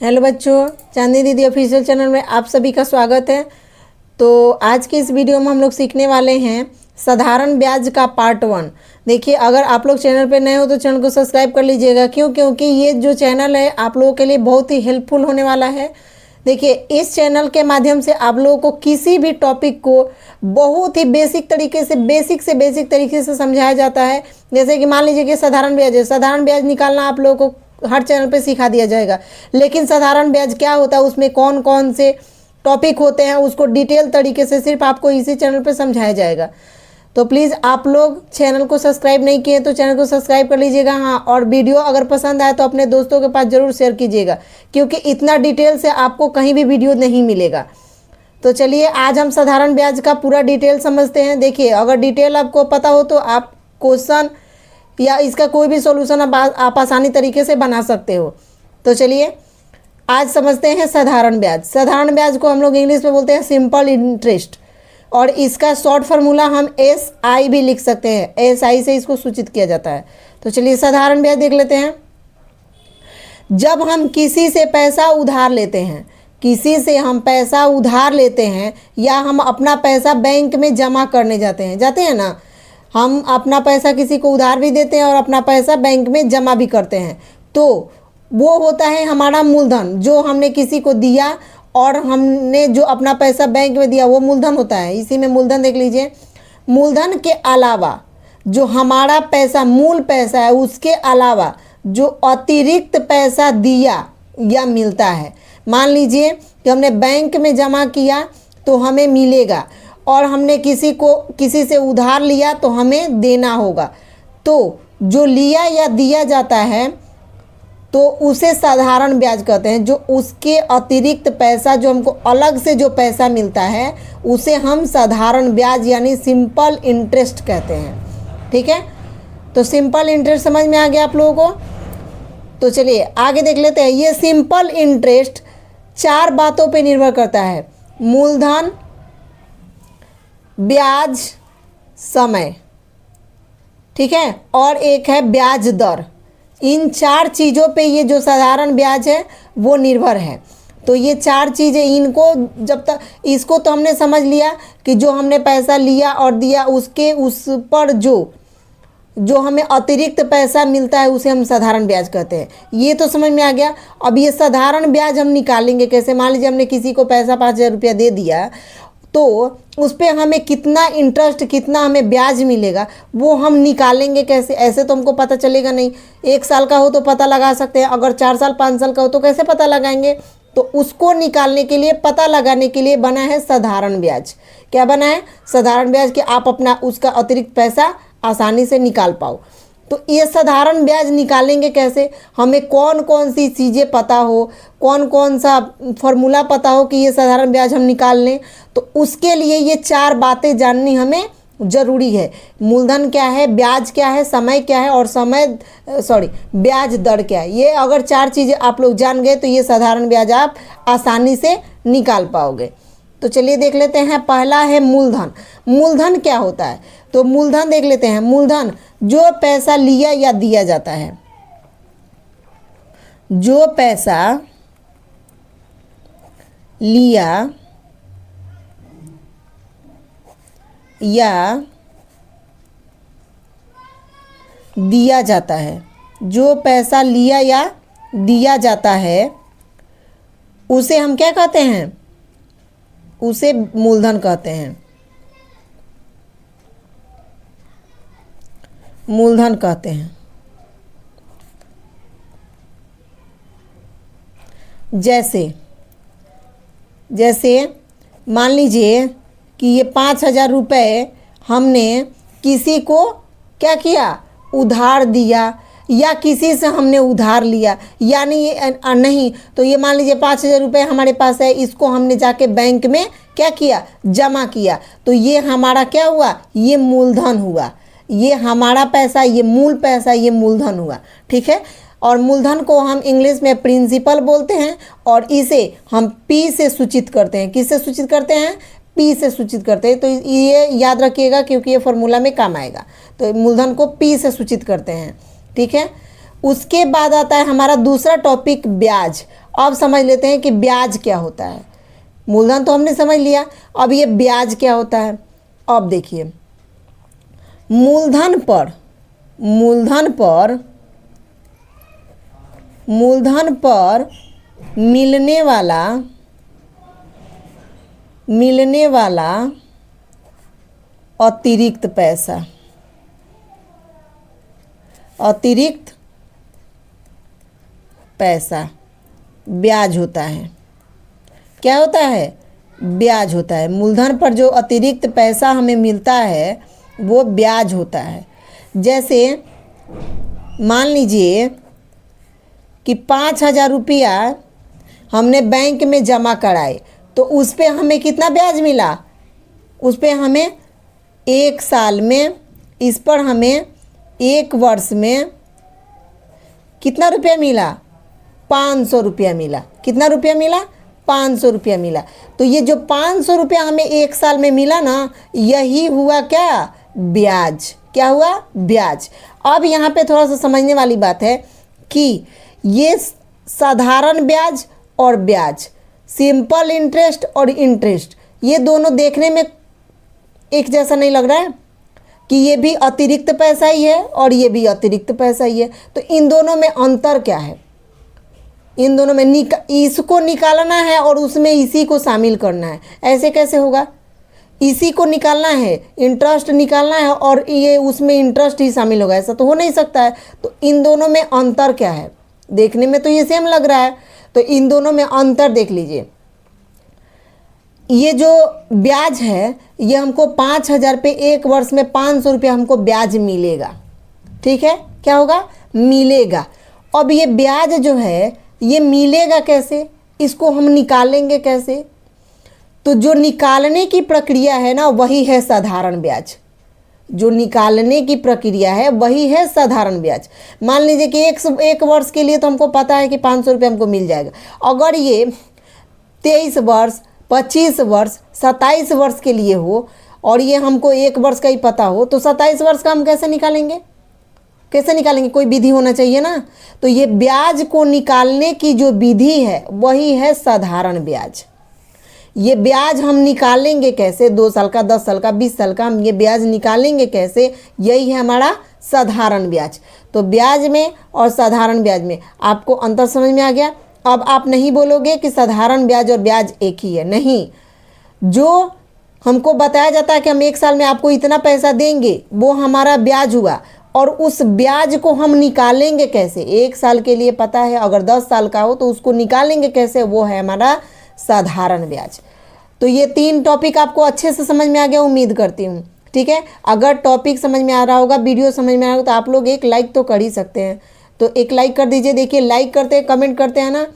Hello बच्चों, चांदनी दीदी official channel में आप सभी का स्वागत है। तो आज के इस वीडियो में हम लोग सीखने वाले हैं साधारण ब्याज का पार्ट 1। देखिए, अगर आप लोग चैनल पे नए हो तो चैनल को सब्सक्राइब कर लीजिएगा। क्योंकि ये जो चैनल है आप लोगों के लिए बहुत ही हेल्पफुल होने वाला है। देखिए, इस चैनल के माध्यम से आप लोगों को किसी भी टॉपिक को बहुत ही बेसिक बेसिक तरीके से समझाया जाता है। जैसे कि मान लीजिए कि साधारण ब्याज है, साधारण ब्याज निकालना आप लोगों को हर चैनल पे सिखा दिया जाएगा। लेकिन साधारण ब्याज क्या होता है, उसमें कौन कौन से टॉपिक होते हैं, उसको डिटेल तरीके से सिर्फ आपको इसी चैनल पे समझाया जाएगा। तो प्लीज़ आप लोग चैनल को सब्सक्राइब नहीं किए तो चैनल को सब्सक्राइब कर लीजिएगा। हाँ, और वीडियो अगर पसंद आए तो अपने दोस्तों के पास ज़रूर शेयर कीजिएगा, क्योंकि इतना डिटेल से आपको कहीं भी वीडियो नहीं मिलेगा। तो चलिए, आज हम साधारण ब्याज का पूरा डिटेल समझते हैं। देखिए, अगर डिटेल आपको पता हो तो आप क्वेश्चन या इसका कोई भी सॉल्यूशन आप आसानी तरीके से बना सकते हो। तो चलिए आज समझते हैं साधारण ब्याज। साधारण ब्याज को हम लोग इंग्लिश में बोलते हैं सिंपल इंटरेस्ट, और इसका शॉर्ट फार्मूला हम SI भी लिख सकते हैं। SI से इसको सूचित किया जाता है। तो चलिए साधारण ब्याज देख लेते हैं। जब हम किसी से पैसा उधार लेते हैं, किसी से हम पैसा उधार लेते हैं या हम अपना पैसा बैंक में जमा करने जाते हैं ना, हम अपना पैसा किसी को उधार भी देते हैं और अपना पैसा बैंक में जमा भी करते हैं। तो वो होता है हमारा मूलधन, जो हमने किसी को दिया और हमने जो अपना पैसा बैंक में दिया वो मूलधन होता है। इसी में मूलधन देख लीजिए। मूलधन के अलावा जो हमारा पैसा मूल पैसा है, उसके अलावा जो अतिरिक्त पैसा दिया या मिलता है, मान लीजिए कि हमने बैंक में जमा किया तो हमें मिलेगा, और हमने किसी से उधार लिया तो हमें देना होगा। तो जो लिया या दिया जाता है तो उसे साधारण ब्याज कहते हैं। जो उसके अतिरिक्त पैसा, जो हमको अलग से जो पैसा मिलता है, उसे हम साधारण ब्याज यानी सिंपल इंटरेस्ट कहते हैं। ठीक है, तो सिंपल इंटरेस्ट समझ में आ गया आप लोगों को। तो चलिए आगे देख लेते हैं। ये सिंपल इंटरेस्ट 4 बातों पे निर्भर करता है: मूलधन, ब्याज, समय, ठीक है, और एक है ब्याज दर। इन 4 चीज़ों पे ये जो साधारण ब्याज है वो निर्भर है। तो ये 4 चीज़ें, इनको जब तक इसको तो हमने समझ लिया कि जो हमने पैसा लिया और दिया उस पर जो हमें अतिरिक्त पैसा मिलता है उसे हम साधारण ब्याज कहते हैं। ये तो समझ में आ गया। अब ये साधारण ब्याज हम निकालेंगे कैसे। मान लीजिए हमने किसी को पैसा 5,000 रुपया दे दिया, तो उस पर हमें कितना इंटरेस्ट, कितना हमें ब्याज मिलेगा, वो हम निकालेंगे कैसे। ऐसे तो हमको पता चलेगा नहीं। 1 साल का हो तो पता लगा सकते हैं, अगर 4 साल 5 साल का हो तो कैसे पता लगाएंगे। तो उसको निकालने के लिए, पता लगाने के लिए बना है साधारण ब्याज। क्या बना है? साधारण ब्याज, कि आप अपना उसका अतिरिक्त पैसा आसानी से निकाल पाओ। तो ये साधारण ब्याज निकालेंगे कैसे, हमें कौन कौन सी चीज़ें पता हो, कौन कौन सा फॉर्मूला पता हो कि ये साधारण ब्याज हम निकाल लें। तो उसके लिए ये 4 बातें जाननी हमें ज़रूरी है। मूलधन क्या है, ब्याज क्या है, समय क्या है, और ब्याज दर क्या है। ये अगर 4 चीज़ें आप लोग जान गए तो ये साधारण ब्याज आप आसानी से निकाल पाओगे। तो चलिए देख लेते हैं। पहला है मूलधन। मूलधन क्या होता है? तो मूलधन देख लेते हैं। मूलधन जो पैसा लिया या दिया जाता है, जो पैसा लिया या दिया जाता है, जो पैसा लिया या दिया जाता है उसे हम क्या कहते हैं? उसे मूलधन कहते हैं। मूलधन कहते हैं। जैसे मान लीजिए कि ये 5,000 रुपये हमने किसी को क्या किया, उधार दिया, या किसी से हमने उधार लिया, यानी ये नहीं तो ये मान लीजिए 5,000 रुपये हमारे पास है, इसको हमने जाके बैंक में क्या किया, जमा किया। तो ये हमारा क्या हुआ, ये मूलधन हुआ। ये हमारा पैसा, ये मूल पैसा, ये मूलधन हुआ। ठीक है, और मूलधन को हम इंग्लिश में प्रिंसिपल बोलते हैं, और इसे हम P से सूचित करते हैं। किससे सूचित करते हैं? P से सूचित करते हैं। तो ये याद रखिएगा, क्योंकि ये फॉर्मूला में काम आएगा। तो मूलधन को P से सूचित करते हैं। ठीक है, उसके बाद आता है हमारा दूसरा टॉपिक ब्याज। अब समझ लेते हैं कि ब्याज क्या होता है। मूलधन तो हमने समझ लिया, अब ये ब्याज क्या होता है। अब देखिए, मूलधन पर मिलने वाला अतिरिक्त पैसा ब्याज होता है। क्या होता है? ब्याज होता है। मूलधन पर जो अतिरिक्त पैसा हमें मिलता है वो ब्याज होता है। जैसे मान लीजिए कि 5,000 रुपया हमने बैंक में जमा कराए, तो उस पर हमें कितना ब्याज मिला? उस पर हमें 1 साल में, इस पर हमें 1 वर्ष में कितना रुपया मिला? 500 रुपया मिला। कितना रुपया मिला? 500 रुपया मिला। तो ये जो 500 रुपया हमें 1 साल में मिला ना, यही हुआ क्या? ब्याज। क्या हुआ? ब्याज। अब यहाँ पे थोड़ा सा समझने वाली बात है कि ये साधारण ब्याज और ब्याज, सिंपल इंटरेस्ट और इंटरेस्ट, ये दोनों देखने में एक जैसा नहीं लग रहा है कि ये भी अतिरिक्त पैसा ही है और ये भी अतिरिक्त पैसा ही है। तो इन दोनों में अंतर क्या है? इन दोनों में इसको निकालना है और उसमें इसी को शामिल करना है। ऐसे कैसे होगा? इसी को निकालना है, इंटरेस्ट निकालना है और ये उसमें इंटरेस्ट ही शामिल होगा, ऐसा तो हो नहीं सकता है। तो इन दोनों में अंतर क्या है? देखने में तो ये सेम लग रहा है, तो इन दोनों में अंतर देख लीजिए। ये जो ब्याज है ये हमको 5,000 पे 1 वर्ष में 500 रुपया हमको ब्याज मिलेगा। ठीक है, क्या होगा? मिलेगा। अब ये ब्याज जो है ये मिलेगा कैसे? इसको हम निकालेंगे कैसे? तो जो निकालने की प्रक्रिया है ना, वही है साधारण ब्याज। जो निकालने की प्रक्रिया है वही है साधारण ब्याज। मान लीजिए कि एक वर्ष के लिए तो हमको पता है कि 500 रुपये हमको मिल जाएगा। अगर ये 23 वर्ष, 25 वर्ष, 27 वर्ष के लिए हो और ये हमको 1 वर्ष का ही पता हो, तो 27 वर्ष का हम कैसे निकालेंगे? कोई विधि होना चाहिए ना। तो ये ब्याज को निकालने की जो विधि है वही है साधारण ब्याज। ये ब्याज हम निकालेंगे कैसे? 2 साल का, 10 साल का, 20 साल का, हम ये ब्याज निकालेंगे कैसे? यही है हमारा साधारण ब्याज। तो ब्याज में और साधारण ब्याज में आपको अंतर समझ में आ गया। अब आप नहीं बोलोगे कि साधारण ब्याज और ब्याज एक ही है, नहीं। जो हमको बताया जाता है कि हम 1 साल में आपको इतना पैसा देंगे, वो हमारा ब्याज हुआ। और उस ब्याज को हम निकालेंगे कैसे? 1 साल के लिए पता है, अगर 10 साल का हो तो उसको निकालेंगे कैसे? वो है हमारा साधारण ब्याज। तो ये 3 टॉपिक आपको अच्छे से समझ में आ गया, उम्मीद करती हूँ। ठीक है, अगर टॉपिक समझ में आ रहा होगा, वीडियो समझ में आ रहा होगा, तो आप लोग एक लाइक तो कर ही सकते हैं। तो एक लाइक कर दीजिए। देखिए, लाइक करते हैं, कमेंट करते हैं ना,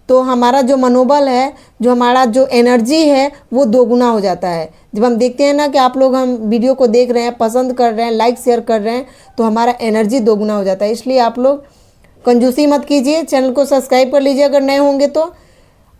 तो हमारा जो मनोबल है, जो हमारा जो एनर्जी है, वो दोगुना हो जाता है। जब हम देखते हैं ना कि आप लोग हम वीडियो को देख रहे हैं, पसंद कर रहे हैं, लाइक शेयर कर रहे हैं, तो हमारा एनर्जी दोगुना हो जाता है। इसलिए आप लोग कंजूसी मत कीजिए, चैनल को सब्सक्राइब कर लीजिए अगर नए होंगे तो।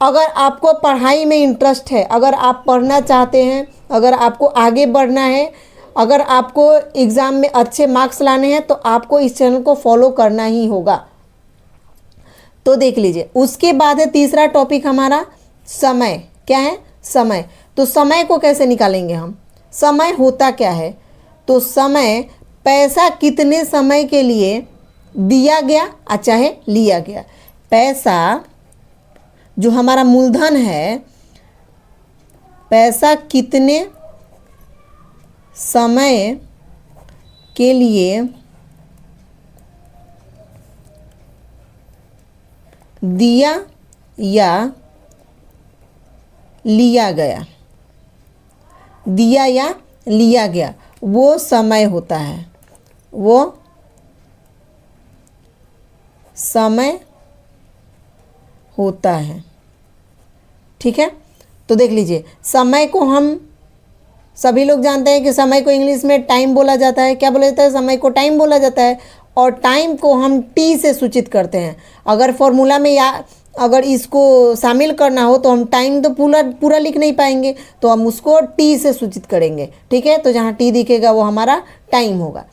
अगर आपको पढ़ाई में इंटरेस्ट है, अगर आप पढ़ना चाहते हैं, अगर आपको आगे बढ़ना है, अगर आपको एग्ज़ाम में अच्छे मार्क्स लाने हैं, तो आपको इस चैनल को फॉलो करना ही होगा। तो देख लीजिए, उसके बाद है तीसरा टॉपिक हमारा समय। क्या है? समय। तो समय को कैसे निकालेंगे हम? समय होता क्या है? तो समय पैसा कितने समय के लिए दिया गया चाहे लिया गया। पैसा जो हमारा मूलधन है, पैसा कितने समय के लिए दिया या लिया गया, दिया या लिया गया, वो समय होता है, वो समय होता है। ठीक है, तो देख लीजिए, समय को हम सभी लोग जानते हैं कि समय को इंग्लिश में टाइम बोला जाता है। क्या बोला जाता है? समय को टाइम बोला जाता है। और टाइम को हम टी से सूचित करते हैं। अगर फॉर्मूला में या अगर इसको शामिल करना हो तो हम टाइम तो पूरा लिख नहीं पाएंगे, तो हम उसको टी से सूचित करेंगे। ठीक है, तो जहाँ टी दिखेगा वो हमारा टाइम होगा।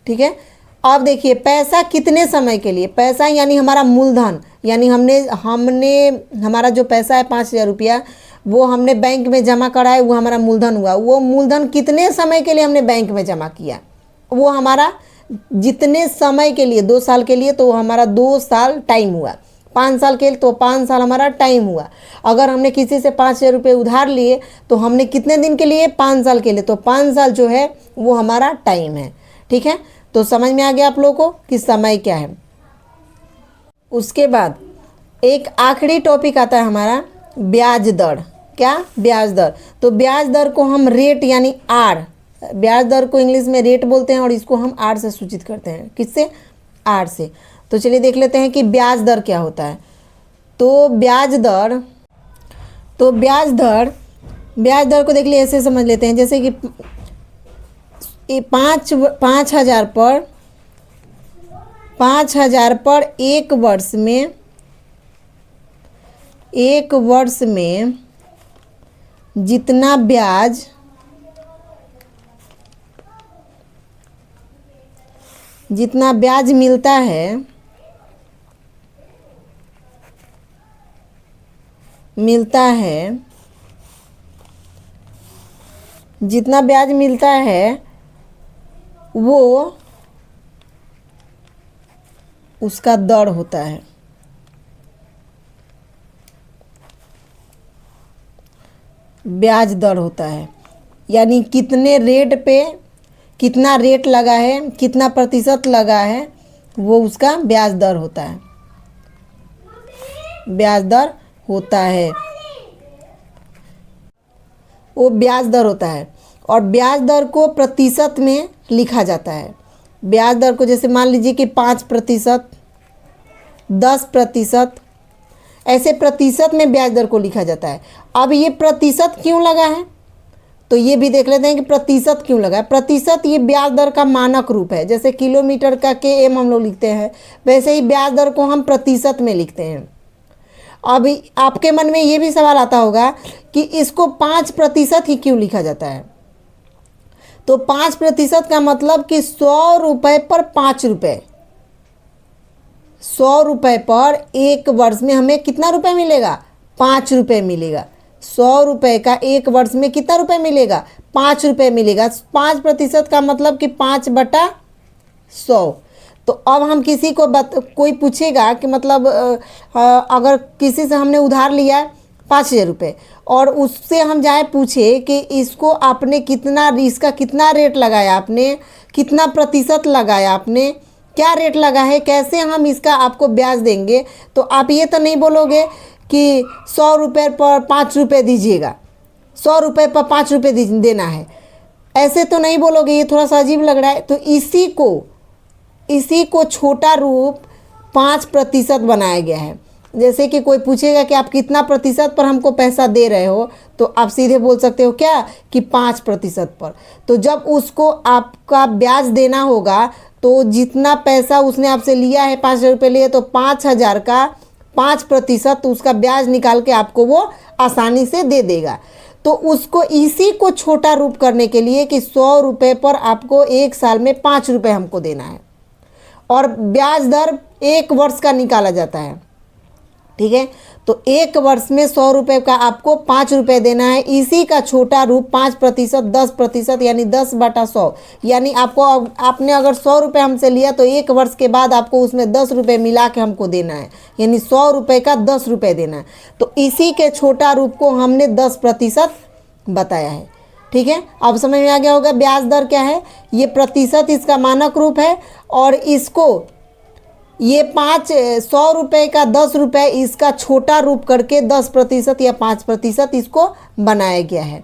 ठीक है, अब देखिए पैसा कितने समय के लिए, पैसा यानी हमारा मूलधन, यानी हमने हमने हमारा जो पैसा है 5,000 रुपया वो हमने बैंक में जमा करा है, वो हमारा मूलधन हुआ। वो मूलधन कितने समय के लिए हमने बैंक में जमा किया, वो हमारा जितने समय के लिए, 2 साल के लिए तो हमारा 2 साल टाइम हुआ, 5 साल के लिए तो 5 साल हमारा टाइम हुआ। अगर हमने किसी से 5,000 रुपये उधार लिए तो हमने कितने दिन के लिए, 5 साल के लिए, तो 5 साल जो है वो हमारा टाइम है। ठीक है, तो समझ में आ गया आप लोगों को कि समय क्या है। उसके बाद एक आखिरी टॉपिक आता है हमारा ब्याज दर। क्या, ब्याज दर। तो ब्याज दर को हम रेट यानी आर, ब्याज दर को इंग्लिश में रेट बोलते हैं और इसको हम आर से सूचित करते हैं। किससे, आर से। तो चलिए देख लेते हैं कि ब्याज दर क्या होता है। तो ब्याज दर, ब्याज दर को देख लिए ऐसे समझ लेते हैं, जैसे कि 5,000 पर एक वर्ष में जितना ब्याज मिलता है, जितना ब्याज मिलता है वो उसका दर होता है। ब्याज दर होता है, यानी कितने रेट पे कितना रेट लगा है, कितना प्रतिशत लगा है, वो उसका ब्याज दर होता है। ब्याज दर होता है, वो ब्याज दर होता है। और ब्याज दर को प्रतिशत में लिखा जाता है। ब्याज दर को जैसे मान लीजिए कि 5%, 10%, ऐसे प्रतिशत में ब्याज दर को लिखा जाता है। अब ये प्रतिशत क्यों लगा है, तो ये भी देख लेते हैं कि प्रतिशत क्यों लगा है। प्रतिशत ये ब्याज दर का मानक रूप है। जैसे किलोमीटर का km हम लोग लिखते हैं, वैसे ही ब्याज दर को हम प्रतिशत में लिखते हैं। अब आपके मन में ये भी सवाल आता होगा कि इसको 5% ही क्यों लिखा जाता है। तो 5% का मतलब कि 100 रुपये पर 5 रुपये, 100 रुपये पर एक वर्ष में हमें कितना रुपये मिलेगा, 5 रुपये मिलेगा। 100 रुपये का एक वर्ष में कितना रुपये मिलेगा, 5 रुपये मिलेगा। 5% का मतलब कि 5/100। तो अब हम किसी को कोई पूछेगा कि मतलब अगर किसी से हमने उधार लिया 5,000 रुपये और उससे हम जाए पूछे कि इसको आपने कितना, इसका कितना रेट लगाया आपने, कितना प्रतिशत लगाया आपने, क्या रेट लगा है, कैसे हम इसका आपको ब्याज देंगे, तो आप ये तो नहीं बोलोगे कि 100 रुपये पर 5 रुपये दीजिएगा, 100 रुपये पर 5 रुपये देना है, ऐसे तो नहीं बोलोगे। ये थोड़ा सा अजीब लग रहा है। तो इसी को छोटा रूप 5% बनाया गया है। जैसे कि कोई पूछेगा कि आप कितना प्रतिशत पर हमको पैसा दे रहे हो, तो आप सीधे बोल सकते हो क्या कि 5% पर। तो जब उसको आपका ब्याज देना होगा तो जितना पैसा उसने आपसे लिया है, 5,000 रुपये लिए, तो 5,000 का 5% उसका ब्याज निकाल के आपको वो आसानी से दे देगा। तो उसको इसी को छोटा रूप करने के लिए कि 100 रुपये पर आपको एक साल में 5 रुपये हमको देना है, और ब्याज दर 1 वर्ष का निकाला जाता है। ठीक है, तो 1 वर्ष में 100 रुपये का आपको 5 रुपये देना है। इसी का छोटा रूप 5%, 10%, यानी 10/100। यानी आपने अगर 100 रुपये हमसे लिया तो 1 वर्ष के बाद आपको उसमें 10 रुपये मिला के हमको देना है, यानी 100 रुपये का 10 रुपये देना है। तो इसी के छोटा रूप को हमने 10% बताया है। ठीक है, अब समझ में आ गया होगा ब्याज दर क्या है। ये प्रतिशत इसका मानक रूप है, और इसको ये 100 रुपये का 10 रुपये इसका छोटा रूप करके 10% या 5% इसको बनाया गया है।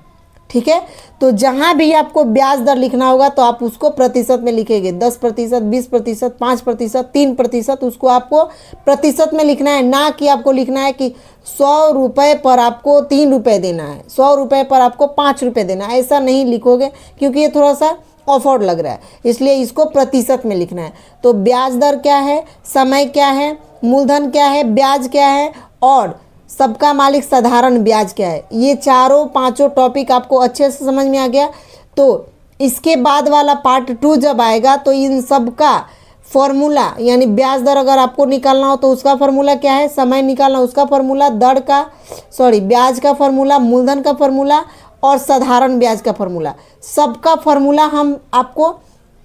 ठीक है, तो जहाँ भी आपको ब्याज दर लिखना होगा तो आप उसको प्रतिशत में लिखेंगे। 10%, 20%, 5%, 3%, उसको आपको प्रतिशत में लिखना है, ना कि आपको लिखना है कि 100 रुपये पर आपको 3 रुपये देना है, 100 रुपये पर आपको 5 रुपये देना है। ऐसा नहीं लिखोगे क्योंकि ये थोड़ा सा ऑफवर्ड लग रहा है, इसलिए इसको प्रतिशत में लिखना है। तो ब्याज दर क्या है, समय क्या है, मूलधन क्या है, ब्याज क्या है, और सबका मालिक साधारण ब्याज क्या है, ये चारों पांचों टॉपिक आपको अच्छे से समझ में आ गया। तो इसके बाद वाला पार्ट 2 जब आएगा तो इन सब का फॉर्मूला यानी ब्याज दर अगर आपको निकालना हो तो उसका फॉर्मूला क्या है, समय निकालना उसका फॉर्मूला, ब्याज का फॉर्मूला, मूलधन का फॉर्मूला और साधारण ब्याज का फॉर्मूला, सबका फॉर्मूला हम आपको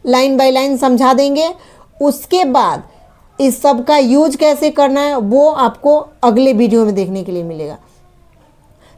लाइन बाय लाइन समझा देंगे। उसके बाद इस सब का यूज कैसे करना है वो आपको अगले वीडियो में देखने के लिए मिलेगा।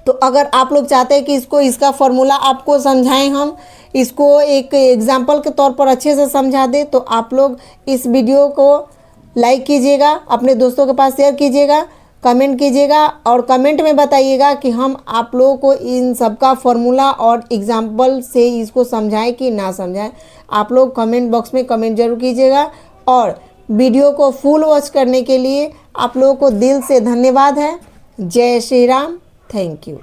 तो अगर आप लोग चाहते हैं कि इसका फॉर्मूला आपको समझाएं, हम इसको एक एग्जाम्पल के तौर पर अच्छे से समझा दें, तो आप लोग इस वीडियो को लाइक कीजिएगा, अपने दोस्तों के पास शेयर कीजिएगा, कमेंट कीजिएगा और कमेंट में बताइएगा कि हम आप लोगों को इन सब का फॉर्मूला और एग्जाम्पल से इसको समझाएं कि ना समझाएं। आप लोग कमेंट बॉक्स में कमेंट जरूर कीजिएगा और वीडियो को फुल वॉच करने के लिए आप लोगों को दिल से धन्यवाद है। जय श्री राम। Thank you.